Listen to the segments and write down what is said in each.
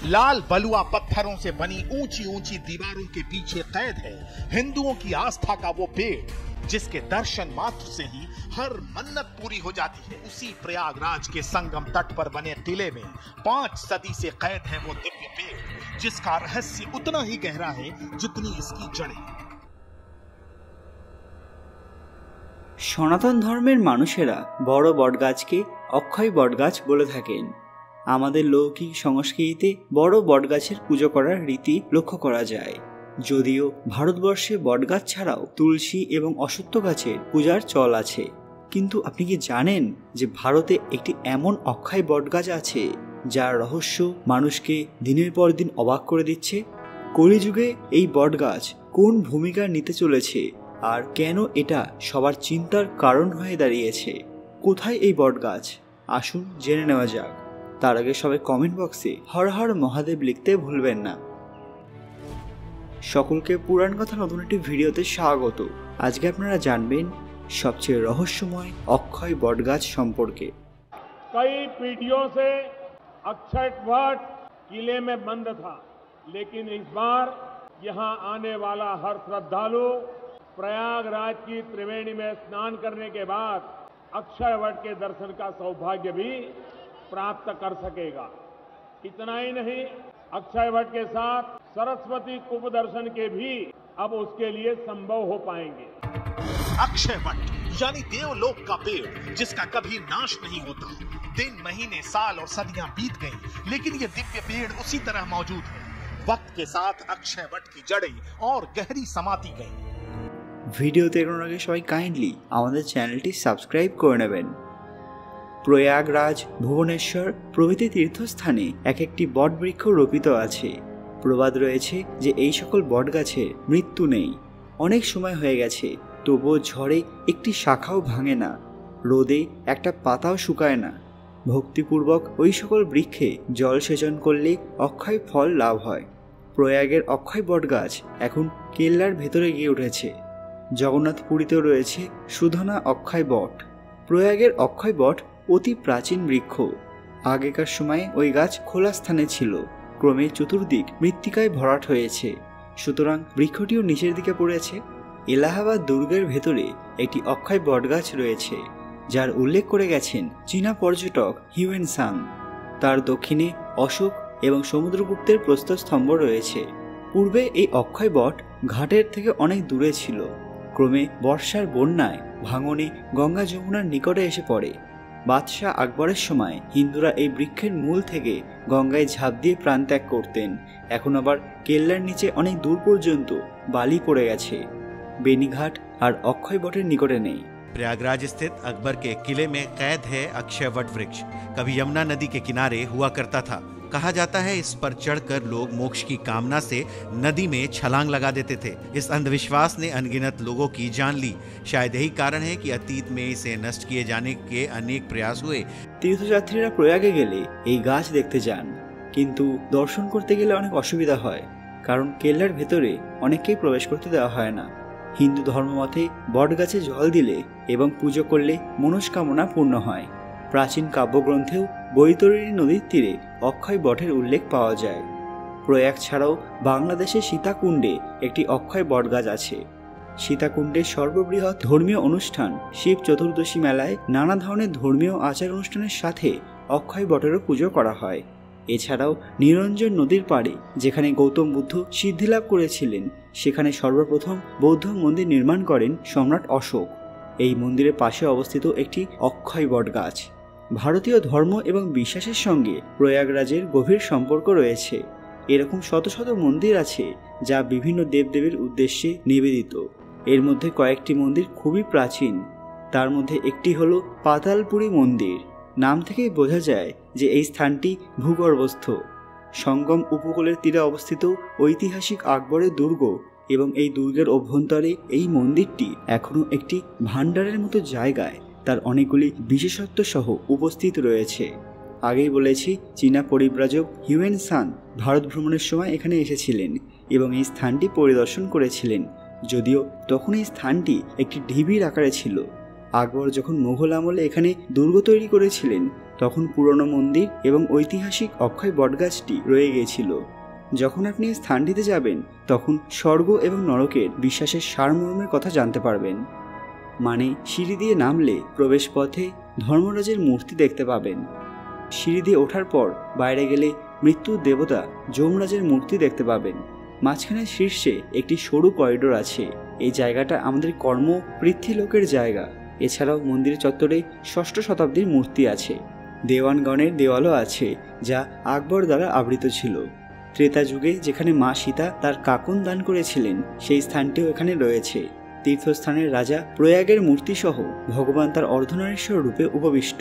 लाल बलुआ पत्थरों से बनी ऊंची ऊंची दीवारों के पीछे कैद है हिंदुओं की आस्था का वो पेड़ जिसके दर्शन मात्र से ही हर मन्नत पूरी हो जाती है। उसी प्रयागराज के संगम तट पर बने किले में 5 सदी से कैद है वो दिव्य पेड़ जिसका रहस्य उतना ही गहरा है जितनी इसकी जड़ें। সনাতন ধর্মের মানুষেরা বড় বটগাছকে অক্ষয় বটগাছ বলে থাকেন। আমাদের লৌকিক সংস্কৃতিতে বড় বটগাছের পুজো করার রীতি লক্ষ্য করা যায়। যদিও ভারতবর্ষে বটগাছ ছাড়াও তুলসী এবং অশ্বত্থ গাছের পূজার চল আছে, কিন্তু আপনি কি জানেন যে ভারতে একটি এমন অক্ষয় বটগাছ আছে যার রহস্য মানুষকে দিনের পর দিন অবাক করে দিচ্ছে? কলিযুগে এই বটগাছ কোন ভূমিকা নিতে চলেছে আর কেন এটা সবার চিন্তার কারণ হয়ে দাঁড়িয়েছে? কোথায় এই বটগাছ? আসুন জেনে নেওয়া যাক। তার আগে সবাই কমেন্ট বক্সে হর হর মহাদেব লিখতে ভুলবেন না। সকলকে পুরাণ কথা নতুন একটি ভিডিওতে স্বাগত। আজকে আপনারা জানবেন সবচেয়ে রহস্যময় অক্ষয় বটগাছ সম্পর্কে। कई पीढ़ियों से अक्षय वट किले में बंद था, लेकिन इस बार यहां आने वाला हर श्रद्धालु प्रयागराज की त्रिवेणी में स्नान करने के बाद अक्षय वट के दर्शन का सौभाग्य भी प्राप्त कर सकेगा। इतना ही नहीं, अक्षय वट के साथ सरस्वती कूप दर्शन के भी अब उसके लिए संभव हो पाएंगे। अक्षय वट यानी देवलोक का पेड़ जिसका कभी नाश नहीं होता। दिन महीने साल और सदियां बीत गई, लेकिन ये दिव्य पेड़ उसी तरह मौजूद है। वक्त के साथ अक्षय वट की जड़ें और गहरी समाती गई। ভিডিওতে এগোনোর আগে সবাই কাইন্ডলি আমাদের চ্যানেলটি সাবস্ক্রাইব করে নেবেন। প্রয়াগরাজ, ভুবনেশ্বর প্রভৃতি তীর্থস্থানে এক একটি বট বৃক্ষ রোপিত আছে। প্রবাদ রয়েছে যে এই সকল বট গাছে মৃত্যু নেই। অনেক সময় হয়ে গেছে, তবুও ঝড়ে একটি শাখাও ভাঙে না, রোদে একটা পাতাও শুকায় না। ভক্তিপূর্বক ওই সকল বৃক্ষে জল সেচন করলে অক্ষয় ফল লাভ হয়। প্রয়াগের অক্ষয় বটগাছ এখন কেল্লার ভেতরে গিয়ে উঠেছে। জগন্নাথপুরীতেও রয়েছে সুধনা অক্ষয় বট। প্রয়াগের অক্ষয় বট অতি প্রাচীন বৃক্ষ। আগেকার সময়ে ওই গাছ খোলা স্থানে ছিল, ক্রমে চতুর্দিক মৃত্তিকায় ভরাট হয়েছে, সুতরাং বৃক্ষটিও নিচের দিকে পড়েছে। এলাহাবাদ দুর্গের ভেতরে একটি অক্ষয় বটগাছ রয়েছে যার উল্লেখ করে গেছেন চীনা পর্যটক হিউয়েন সাং। তার দক্ষিণে অশোক এবং সমুদ্রগুপ্তের প্রস্তরস্তম্ভ রয়েছে। পূর্বে এই অক্ষয় বট ঘাটের থেকে অনেক দূরে ছিল। ক্রমে বর্ষার বন্যায় ভাঙনে গঙ্গা যমুনার নিকটে এসে পড়ে। বাদশাহ আকবরের সময় হিন্দুরা এই বৃক্ষের মূল থেকে গঙ্গায় ঝাঁপ দিয়ে প্রাণত্যাগ করতেন। এখন আবার কেল্লার নিচে অনেক দূর পর্যন্ত বালি পড়ে গেছে। বেনিঘাট আর অক্ষয় বটের নিকটে নেই। प्रयागराज स्थित अकबर के किले में कैद है अक्षय वट वृक्ष। कभी यमुना नदी के किनारे हुआ करता था। कहा जाता है इस पर चढ़कर लोग मोक्ष की कामना से नदी में छलांग लगा देते थे। इस अंधविश्वास ने अनगिनत लोगों की जान ली। शायद यही कारण है कि अतीत में इसे नष्ट किए जाने के अनेक प्रयास हुए। তীর্থযাত্রীরা প্রয়াগে গেলে এই গাছ দেখতে যান, কিন্তু দর্শন করতে গেলে অনেক অসুবিধা হয়, কারণ কেল্লার ভেতরে অনেককেই প্রবেশ করতে দেওয়া হয় না। হিন্দু ধর্মমতে বটগাছে জল দিলে এবং পুজো করলে মনস্কামনা পূর্ণ হয়। প্রাচীন কাব্যগ্রন্থেও বৈতরণী নদীর তীরে অক্ষয় বটের উল্লেখ পাওয়া যায়। প্রয়াগ ছাড়াও বাংলাদেশের সীতাকুণ্ডে একটি অক্ষয় বটগাছ আছে। সীতাকুণ্ডের সর্ববৃহৎ ধর্মীয় অনুষ্ঠান শিব চতুর্দশী মেলায় নানা ধরনের ধর্মীয় আচার অনুষ্ঠানের সাথে অক্ষয় বটেরও পুজো করা হয়। এছাড়াও নিরঞ্জন নদীর পাড়ে যেখানে গৌতম বুদ্ধ সিদ্ধিলাভ করেছিলেন, সেখানে সর্বপ্রথম বৌদ্ধ মন্দির নির্মাণ করেন সম্রাট অশোক। এই মন্দিরের পাশে অবস্থিত একটি অক্ষয় বটগাছ। ভারতীয় ধর্ম এবং বিশ্বাসের সঙ্গে প্রয়াগরাজের গভীর সম্পর্ক রয়েছে। এরকম শত শত মন্দির আছে যা বিভিন্ন দেবদেবীর উদ্দেশ্যে নিবেদিত। এর মধ্যে কয়েকটি মন্দির খুবই প্রাচীন। তার মধ্যে একটি হলো পাতালপুরী মন্দির। নাম থেকেই বোঝা যায় যে এই স্থানটি ভূগর্ভস্থ। সঙ্গম উপকূলের তীরে অবস্থিত ঐতিহাসিক আকবরের দুর্গ এবং এই দুর্গের অভ্যন্তরে এই মন্দিরটি এখনও একটি ভাণ্ডারের মতো জায়গায় তার অনেকগুলি বিশেষত্ব সহ উপস্থিত রয়েছে। আগেই বলেছি, চীনা পরিব্রাজক হিউয়েন সাং ভারত ভ্রমণের সময় এখানে এসেছিলেন এবং এই স্থানটি পরিদর্শন করেছিলেন। যদিও তখন এই স্থানটি একটি ঢিবির আকারে ছিল। আকবর যখন মুঘল আমলে এখানে দুর্গ তৈরি করেছিলেন তখন পুরনো মন্দির এবং ঐতিহাসিক অক্ষয় বটগাছটি রয়ে গিয়েছিল। যখন আপনি এই স্থানটিতে যাবেন তখন স্বর্গ এবং নরকের বিশ্বাসের সারমর্মের কথা জানতে পারবেন। মানে সিঁড়ি দিয়ে নামলে প্রবেশ পথে ধর্মরাজের মূর্তি দেখতে পাবেন, সিঁড়ি দিয়ে ওঠার পর বাইরে গেলে মৃত্যুর দেবতা যমরাজের মূর্তি দেখতে পাবেন। মাঝখানে শীর্ষে একটি সরু করিডোর আছে। এই জায়গাটা আমাদের কর্ম পৃথ্বীলোকের জায়গা। এছাড়াও মন্দির চত্বরে 6ষ্ঠ শতাব্দীর মূর্তি আছে। দেওয়ানগণের দেওয়ালও আছে যা আকবর দ্বারা আবৃত ছিল। ত্রেতা যুগে যেখানে মা সীতা তার কাকন দান করেছিলেন সেই স্থানটিও এখানে রয়েছে। তীর্থস্থানের রাজা প্রয়াগের মূর্তিসহ ভগবান তার অর্ধনারীশ্বর রূপে উপবিষ্ট।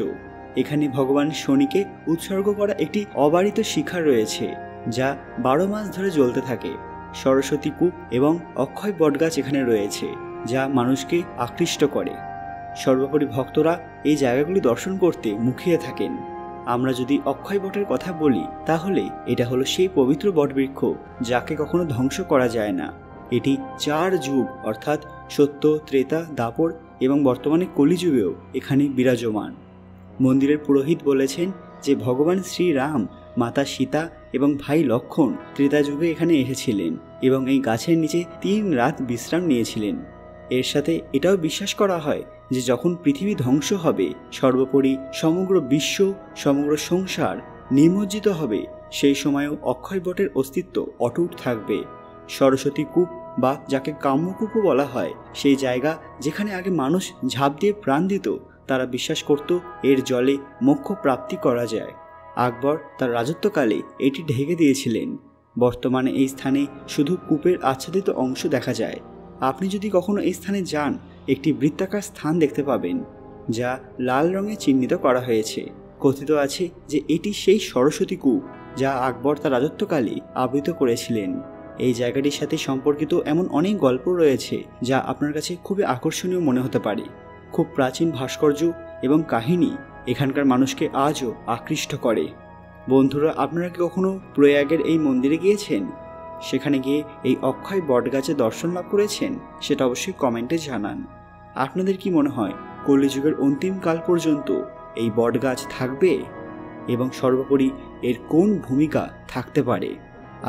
এখানে ভগবান শনিকে উৎসর্গ করা একটি অবারিত শিখা রয়েছে যা 12 মাস ধরে জ্বলতে থাকে। সরস্বতী কূপ এবং অক্ষয় বটগাছ এখানে রয়েছে যা মানুষকে আকৃষ্ট করে। সর্বোপরি ভক্তরা এই জায়গাগুলি দর্শন করতে মুখিয়ে থাকেন। আমরা যদি অক্ষয় বটের কথা বলি তাহলে এটা হলো সেই পবিত্র বটবৃক্ষ যাকে কখনো ধ্বংস করা যায় না। এটি 4 যুগ অর্থাৎ সত্য, ত্রেতা, দাপর এবং বর্তমানে কলিযুগেও এখানে বিরাজমান। মন্দিরের পুরোহিত বলেছেন যে ভগবান শ্রীরাম, মাতা সীতা এবং ভাই লক্ষণ ত্রেতা যুগে এখানে এসেছিলেন এবং এই গাছের নিচে 3 রাত বিশ্রাম নিয়েছিলেন। এর সাথে এটাও বিশ্বাস করা হয় যে যখন পৃথিবী ধ্বংস হবে, সর্বোপরি সমগ্র বিশ্ব, সমগ্র সংসার নিমজ্জিত হবে, সেই সময়ও অক্ষয় বটের অস্তিত্ব অটুট থাকবে। সরস্বতী কূপ বা যাকে কাম্যকূপও বলা হয়, সেই জায়গা যেখানে আগে মানুষ ঝাঁপ দিয়ে প্রাণ দিত, তারা বিশ্বাস করত এর জলে মোক্ষ প্রাপ্তি করা যায়। আকবর তার রাজত্বকালে এটি ঢেকে দিয়েছিলেন। বর্তমানে এই স্থানে শুধু কূপের আচ্ছাদিত অংশ দেখা যায়। আপনি যদি কখনো এই স্থানে যান, একটি বৃত্তাকার স্থান দেখতে পাবেন যা লাল রঙে চিহ্নিত করা হয়েছে। কথিত আছে যে এটি সেই সরস্বতী কূপ যা আকবর তার রাজত্বকালে আবৃত করেছিলেন। এই জায়গাটির সাথে সম্পর্কিত এমন অনেক গল্প রয়েছে যা আপনার কাছে খুবই আকর্ষণীয় মনে হতে পারে। খুব প্রাচীন ভাস্কর্য এবং কাহিনী এখানকার মানুষকে আজও আকৃষ্ট করে। বন্ধুরা, আপনারা কি কখনো প্রয়াগের এই মন্দিরে গিয়েছেন? সেখানে গিয়ে এই অক্ষয় বটগাছে দর্শন লাভ করেছেন? সেটা অবশ্যই কমেন্টে জানান। আপনাদের কি মনে হয় কলিযুগের অন্তিম কাল পর্যন্ত এই বটগাছ থাকবে এবং সর্বোপরি এর কোন ভূমিকা থাকতে পারে?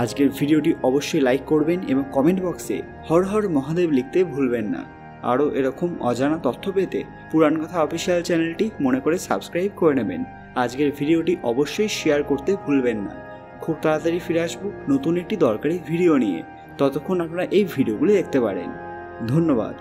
আজকের ভিডিওটি অবশ্যই লাইক করবেন এবং কমেন্ট বক্সে হর হর মহাদেব লিখতে ভুলবেন না। আরও এরকম অজানা তথ্য পেতে পুরাণ কথা অফিসিয়াল চ্যানেলটি মনে করে সাবস্ক্রাইব করে নেবেন। আজকের ভিডিওটি অবশ্যই শেয়ার করতে ভুলবেন না। খুব তাড়াতাড়ি ফিরে আসবো নতুন একটি দরকারি ভিডিও নিয়ে। ততক্ষণ আপনারা এই ভিডিওগুলি দেখতে পারেন। ধন্যবাদ।